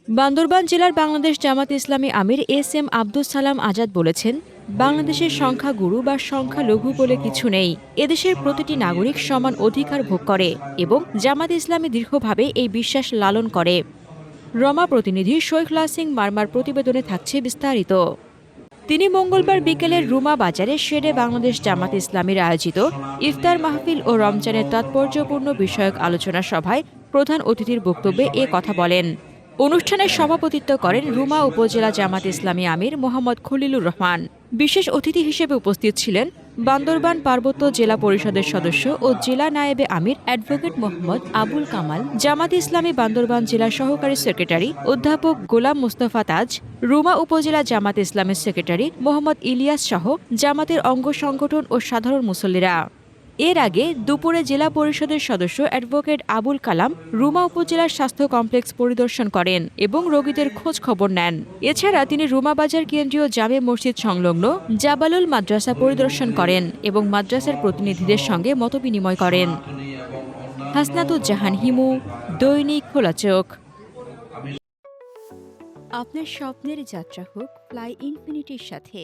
বান্দরবান জেলার বাংলাদেশ জামাত ইসলামী আমির এস আব্দুস সালাম আজাদ বলেছেন, বাংলাদেশের সংখ্যাগুরু বা সংখ্যালঘু বলে কিছু নেই। এদেশের প্রতিটি নাগরিক সমান অধিকার ভোগ করে এবং জামাত ইসলামী দীর্ঘভাবে এই বিশ্বাস লালন করে। রমা প্রতিনিধি শৈখলা সিং মারমার প্রতিবেদনে থাকছে বিস্তারিত। তিনি মঙ্গলবার বিকেলে রুমা বাজারে শেরে বাংলাদেশ জামাত ইসলামীর আয়োজিত ইফতার মাহফিল ও রমজানের তাৎপর্যপূর্ণ বিষয়ক আলোচনা সভায় প্রধান অতিথির বক্তব্যে এ কথা বলেন। অনুষ্ঠানে সভাপতিত্ব করেন রুমা উপজেলা জামাত ইসলামী আমির মোহাম্মদ খলিলুর রহমান। বিশেষ অতিথি হিসেবে উপস্থিত ছিলেন বান্দরবান পার্বত্য জেলা পরিষদের সদস্য ও জেলা নায়েবে আমির অ্যাডভোকেট মোহাম্মদ আবুল কামাল, জামাত ইসলামী বান্দরবান জেলা সহকারী সেক্রেটারি অধ্যাপক গোলাম মুস্তফা তাজ, রুমা উপজেলা জামাত ইসলামের সেক্রেটারি মোহাম্মদ ইলিয়াস সহ জামাতের অঙ্গ সংগঠন ও সাধারণ মুসল্লিরা। এর আগে দুপুরে জেলা পরিষদের সদস্য অ্যাডভোকেট আবুল কালাম রুমা উপজেলার স্বাস্থ্য কমপ্লেক্স পরিদর্শন করেন এবং রোগীদের খোঁজ খবর নেন। এছাড়া তিনি রুমা বাজার কেন্দ্রীয় জামে মসজিদ সংলগ্ন জাবালুল মাদ্রাসা পরিদর্শন করেন এবং মাদ্রাসার প্রতিনিধিদের সঙ্গে মতবিনিময় করেন। হাসনাতুজ্জাহান হিমু, দৈনিক খোলা চোখ। আপনার স্বপ্নের যাত্রা হোক ফ্লাই ইনফিনিটির সাথে।